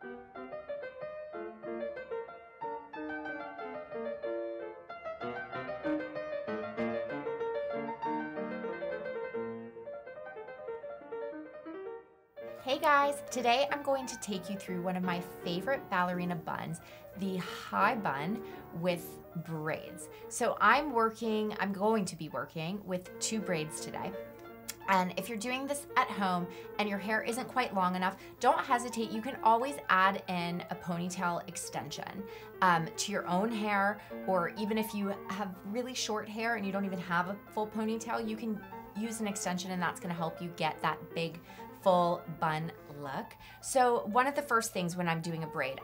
Hey guys, today I'm going to take you through one of my favorite ballerina buns, the high bun with braids. So I'm going to be working with 2 braids today. And if you're doing this at home and your hair isn't quite long enough, don't hesitate. You can always add in a ponytail extension to your own hair, or even if you have really short hair and you don't even have a full ponytail, you can use an extension and that's gonna help you get that big full bun look. So one of the first things when I'm doing a braid,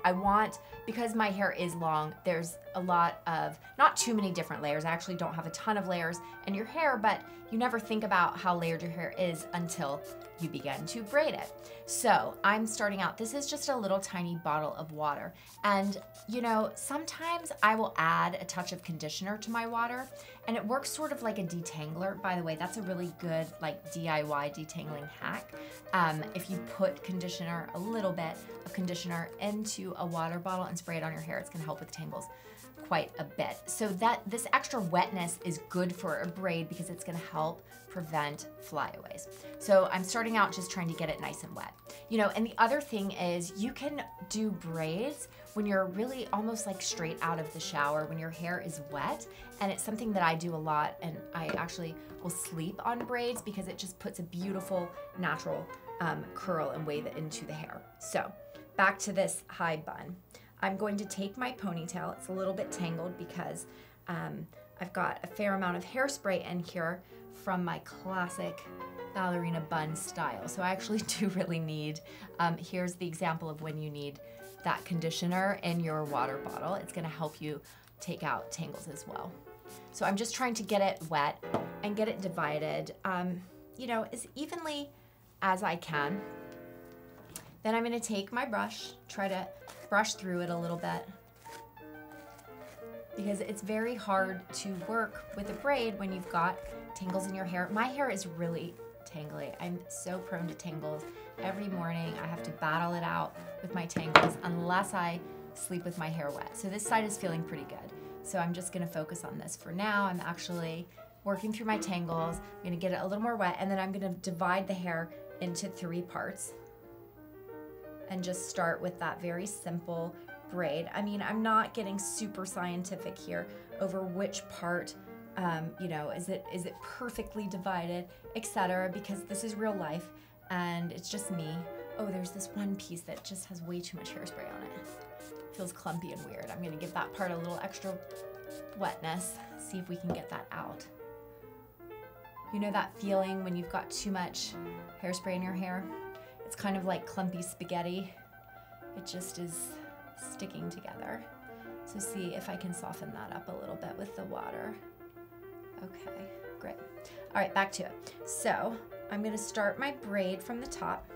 because my hair is long, there's a lot of, not too many different layers. I actually don't have a ton of layers in your hair, but you never think about how layered your hair is until you begin to braid it. So I'm starting out, this is just a little tiny bottle of water. And you know, sometimes I will add a touch of conditioner to my water and it works sort of like a detangler. By the way, that's a really good like DIY detangling hack. If you put a little bit of conditioner into a water bottle and spray it on your hair, it's gonna help with tangles quite a bit. So this extra wetness is good for a braid because it's gonna help prevent flyaways. So I'm starting out just trying to get it nice and wet. You know, and the other thing is you can do braids when you're really almost like straight out of the shower, when your hair is wet. And it's something that I do a lot, and I actually will sleep on braids because it just puts a beautiful natural curl and wave it into the hair. So back to this high bun. I'm going to take my ponytail. It's a little bit tangled because I've got a fair amount of hairspray in here from my classic ballerina bun style. So I actually do really need, here's the example of when you need that conditioner in your water bottle. It's gonna help you take out tangles as well. So I'm just trying to get it wet and get it divided, you know, as evenly as I can. Then I'm gonna take my brush, try to brush through it a little bit, because it's very hard to work with a braid when you've got tangles in your hair. My hair is really tangly. I'm so prone to tangles. Every morning I have to battle it out with my tangles unless I sleep with my hair wet. So this side is feeling pretty good. So I'm just gonna focus on this for now. I'm actually working through my tangles. I'm gonna get it a little more wet, and then I'm gonna divide the hair into 3 parts and just start with that very simple braid. I mean, I'm not getting super scientific here over which part, you know, is it perfectly divided, etc., because this is real life and it's just me. Oh, there's this one piece that just has way too much hairspray on it. Feels clumpy and weird. I'm gonna give that part a little extra wetness, see if we can get that out. You know that feeling when you've got too much hairspray in your hair? It's kind of like clumpy spaghetti. It just is sticking together. So see if I can soften that up a little bit with the water. Okay, great. All right, back to it. So I'm gonna start my braid from the top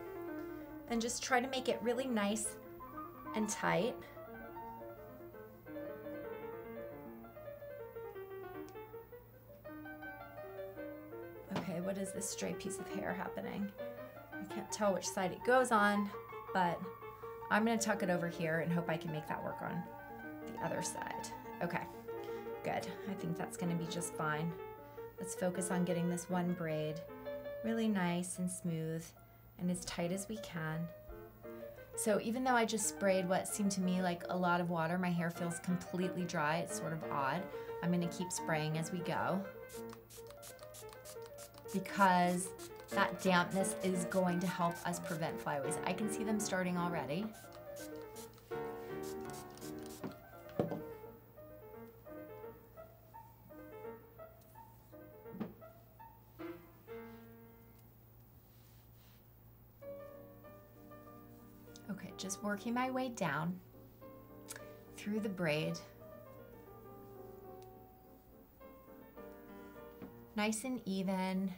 and just try to make it really nice and tight. Okay, what is this stray piece of hair happening? I can't tell which side it goes on, but I'm gonna tuck it over here and hope I can make that work on the other side. Okay, good. I think that's gonna be just fine. Let's focus on getting this one braid really nice and smooth and as tight as we can. So even though I just sprayed what seemed to me like a lot of water, my hair feels completely dry. It's sort of odd. I'm gonna keep spraying as we go, because that dampness is going to help us prevent flyaways. I can see them starting already. Okay, just working my way down through the braid. Nice and even.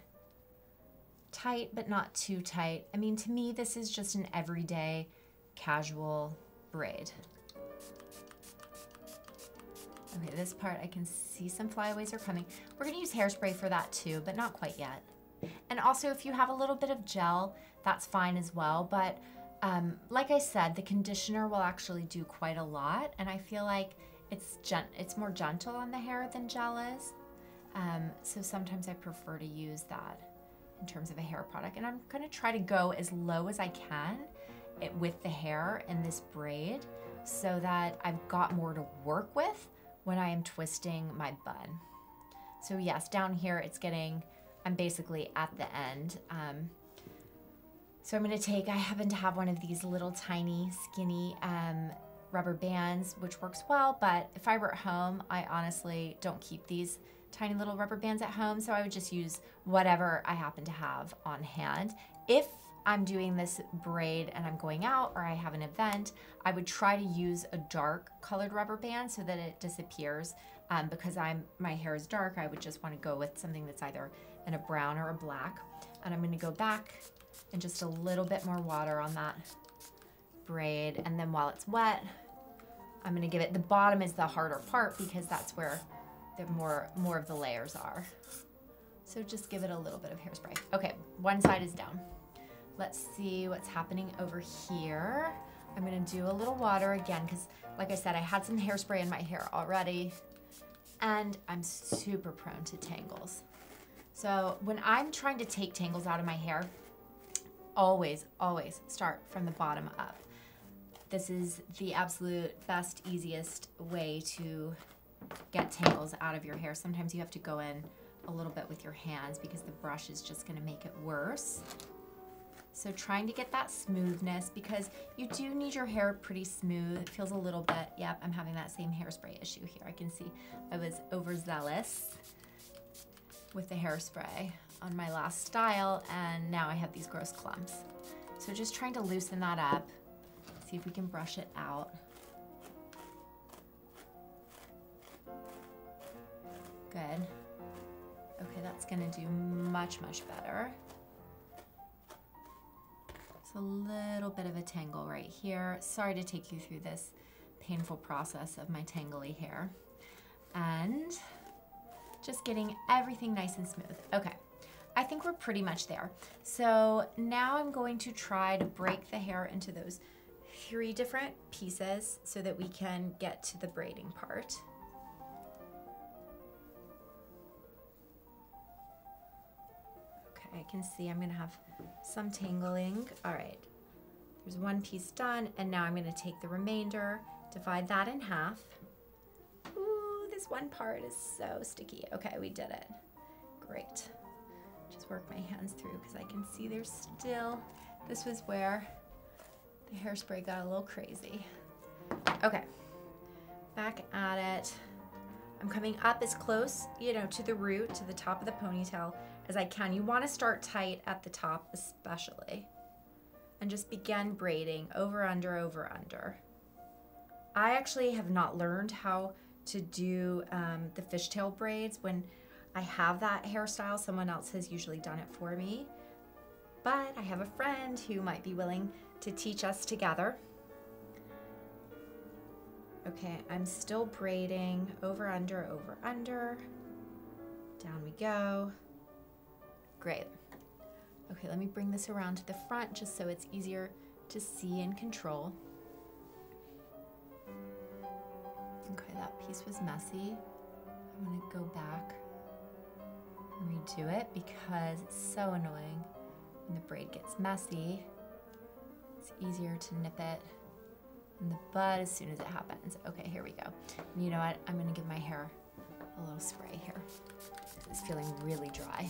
Tight, but not too tight. I mean, to me, this is just an everyday, casual braid. Okay, this part, I can see some flyaways are coming. We're gonna use hairspray for that too, but not quite yet. And also, if you have a little bit of gel, that's fine as well, but Like I said, the conditioner will actually do quite a lot, and I feel like it's more gentle on the hair than gel is. So sometimes I prefer to use that in terms of a hair product. And I'm gonna try to go as low as I can with the hair in this braid so that I've got more to work with when I am twisting my bun. So yes, down here I'm basically at the end. So I'm gonna I happen to have one of these little tiny skinny rubber bands, which works well, but if I were at home, I honestly don't keep these tiny little rubber bands at home, so I would just use whatever I happen to have on hand. If I'm doing this braid and I'm going out or I have an event, I would try to use a dark colored rubber band so that it disappears. Because my hair is dark, I would just want to go with something that's either in a brown or a black. And I'm going to go back and just a little bit more water on that braid, and then while it's wet, I'm going to give it, the bottom is the harder part because that's where the more of the layers are. So just give it a little bit of hairspray. Okay, one side is down. Let's see what's happening over here. I'm going to do a little water again because, like I said, I had some hairspray in my hair already, and I'm super prone to tangles. So when I'm trying to take tangles out of my hair, always start from the bottom up. This is the absolute best, easiest way to get tangles out of your hair. Sometimes you have to go in a little bit with your hands because the brush is just gonna make it worse. So trying to get that smoothness, because you do need your hair pretty smooth. It feels a little bit, yep, I'm having that same hairspray issue here. I can see I was overzealous with the hairspray on my last style, and now I have these gross clumps. So just trying to loosen that up, see if we can brush it out. Good. Okay, that's gonna do much better. It's a little bit of a tangle right here. Sorry to take you through this painful process of my tangly hair. And just getting everything nice and smooth. Okay, I think we're pretty much there. So now I'm going to try to break the hair into those 3 different pieces so that we can get to the braiding part. Okay, I can see I'm gonna have some tangling. All right, there's one piece done, and now I'm gonna take the remainder, divide that in half. Ooh, this one part is so sticky. Okay, we did it. Great. Just work my hands through because I can see there's still, this was where the hairspray got a little crazy. Okay, back at it. I'm coming up as close, to the root, to the top of the ponytail as I can. You want to start tight at the top especially. And just begin braiding over, under, over, under. I actually have not learned how to do the fishtail braids when I have that hairstyle. Someone else has usually done it for me. But I have a friend who might be willing to teach us together. Okay, I'm still braiding over, under, over, under. Down we go. Great. Okay, let me bring this around to the front just so it's easier to see and control. Okay, that piece was messy. I'm gonna go back and redo it because it's so annoying when the braid gets messy. It's easier to nip it in the bud as soon as it happens. Okay, here we go. And you know what? I'm gonna give my hair a little spray here. It's feeling really dry.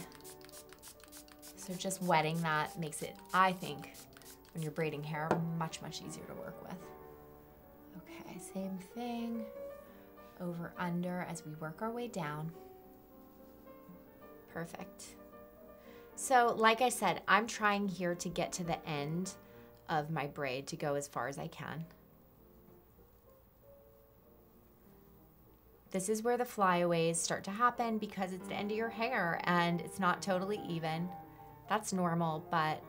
So just wetting that makes it, I think, when you're braiding hair, much easier to work with. Okay, same thing. Over, under as we work our way down. Perfect. So like I said, I'm trying here to get to the end of my braid to go as far as I can. This is where the flyaways start to happen because it's the end of your hair and it's not totally even. That's normal, but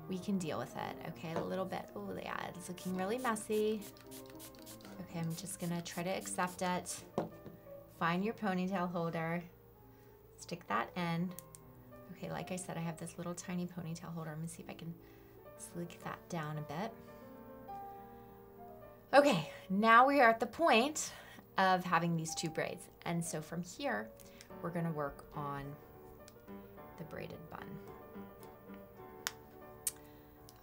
we can deal with it. Okay, a little bit. Oh yeah, it's looking really messy. Okay, I'm just gonna try to accept it. Find your ponytail holder. Stick that in. Okay, like I said, I have this little tiny ponytail holder. I'm gonna see if I can Sleek that down a bit. Okay, now we are at the point of having these two braids. And so from here, we're gonna work on the braided bun.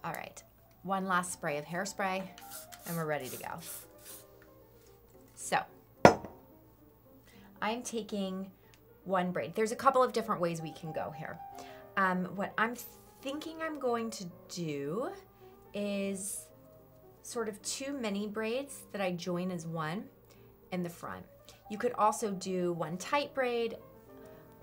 All right, one last spray of hairspray and we're ready to go. So, I'm taking one braid. There's a couple of different ways we can go here. What I'm thinking I'm going to do is sort of two mini braids that I join as one in the front. You could also do one tight braid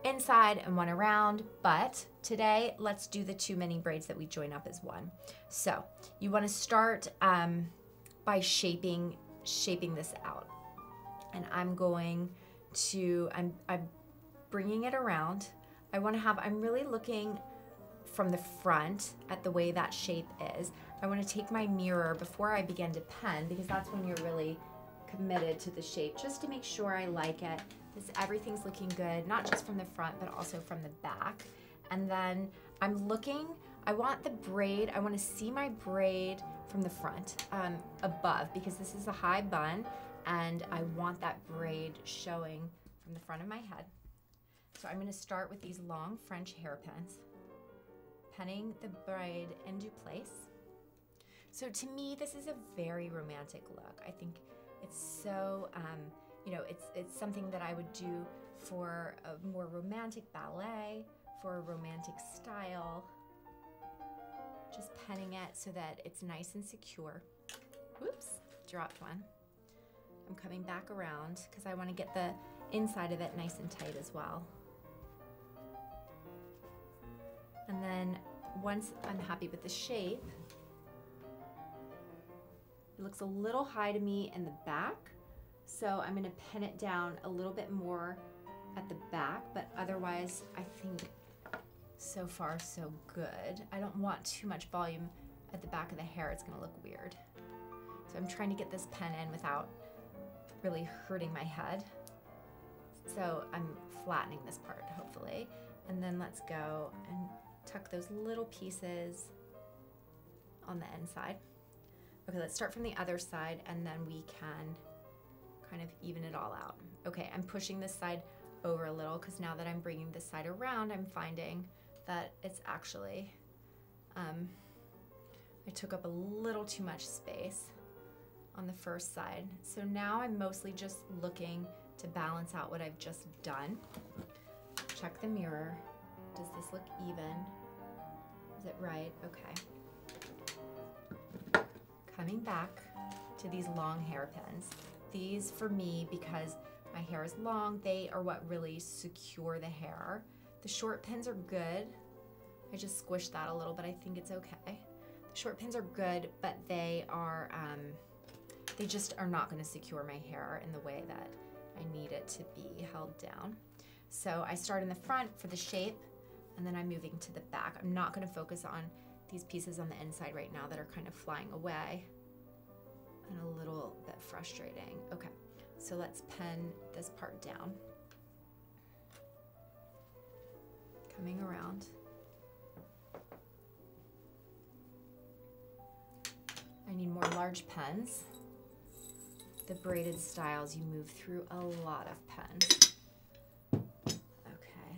inside and one around, but today let's do the two mini braids that we join up as one. So you want to start by shaping this out, and I'm going to, I'm bringing it around. I'm really looking from the front at the way that shape is. I want to take my mirror before I begin to pen, because that's when you're really committed to the shape, just to make sure I like it. Everything's looking good, not just from the front, but also from the back. And then I'm looking, I want the braid, I want to see my braid from the front, above, because this is a high bun, and I want that braid showing from the front of my head. So I'm going to start with these long French hairpins, penning the braid into place. So to me, this is a very romantic look. I think it's so, you know, it's something that I would do for a more romantic ballet, for a romantic style. Just penning it so that it's nice and secure. Oops, dropped one. I'm coming back around because I want to get the inside of it nice and tight as well. And then once I'm happy with the shape, it looks a little high to me in the back, so I'm going to pin it down a little bit more at the back, but otherwise I think so far so good. I don't want too much volume at the back of the hair, it's going to look weird. So I'm trying to get this pen in without really hurting my head. So I'm flattening this part, hopefully. And then let's go and tuck those little pieces on the inside. Okay, let's start from the other side, and then we can kind of even it all out. Okay, I'm pushing this side over a little because now that I'm bringing this side around, I'm finding that it's actually, I took up a little too much space on the first side. So now I'm mostly just looking to balance out what I've just done. Check the mirror. Does this look even? Is it right? Okay. Coming back to these long hairpins. These, for me, because my hair is long, they are what really secure the hair. The short pins are good. I just squished that a little, but I think it's okay. The short pins are good, but they are, they just are not going to secure my hair in the way that I need it to be held down. So I start in the front for the shape, and then I'm moving to the back. I'm not going to focus on these pieces on the inside right now that are kind of flying away and a little bit frustrating. Okay, so let's pen this part down. Coming around. I need more large pens. The braided styles, you move through a lot of pens. Okay,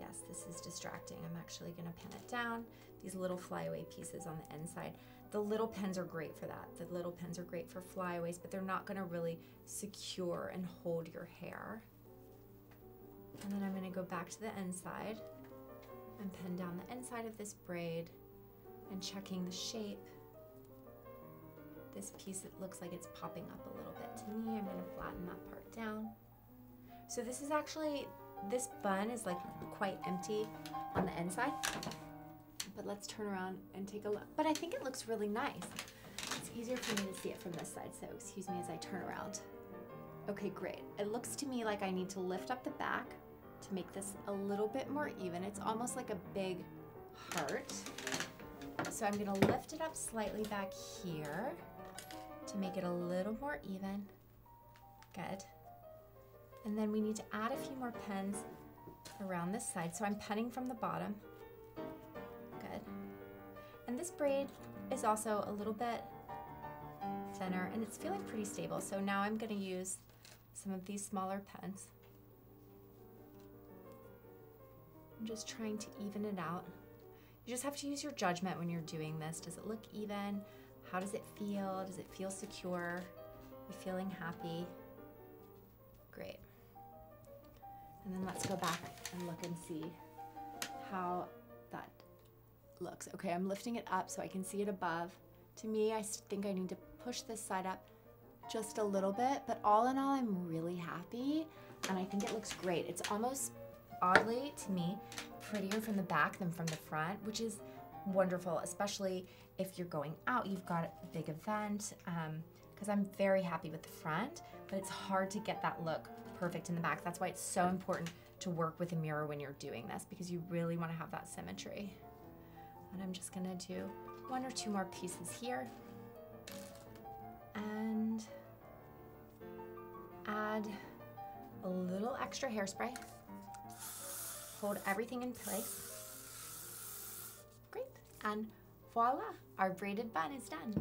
yes, this is distracting. I'm actually gonna pin it down. These little flyaway pieces on the inside. The little pens are great for that. The little pens are great for flyaways, but they're not gonna really secure and hold your hair. And then I'm gonna go back to the inside and pin down the inside of this braid and checking the shape. This piece, it looks like it's popping up a little bit to me. I'm gonna flatten that part down. So this is actually, this bun is like quite empty on the inside, but let's turn around and take a look. But I think it looks really nice. It's easier for me to see it from this side, so excuse me as I turn around. Okay, great. It looks to me like I need to lift up the back to make this a little bit more even. It's almost like a big heart. So I'm gonna lift it up slightly back here to make it a little more even. Good. And then we need to add a few more pens around this side. So I'm penning from the bottom. Good. And this braid is also a little bit thinner and it's feeling pretty stable. So now I'm gonna use some of these smaller pins. I'm just trying to even it out. You just have to use your judgment when you're doing this. Does it look even? How does it feel? Does it feel secure? Are you feeling happy? Great. And then let's go back and look and see how that looks. Okay, I'm lifting it up so I can see it above. To me, I think I need to push this side up just a little bit, but all in all, I'm really happy and I think it looks great. It's almost, oddly to me, prettier from the back than from the front, which is wonderful, especially if you're going out, you've got a big event, because I'm very happy with the front, but it's hard to get that look perfect in the back. That's why it's so important to work with a mirror when you're doing this, because you really want to have that symmetry. And I'm just gonna do 1 or 2 more pieces here and add a little extra hairspray. Hold everything in place. Great, and voila, our braided bun is done.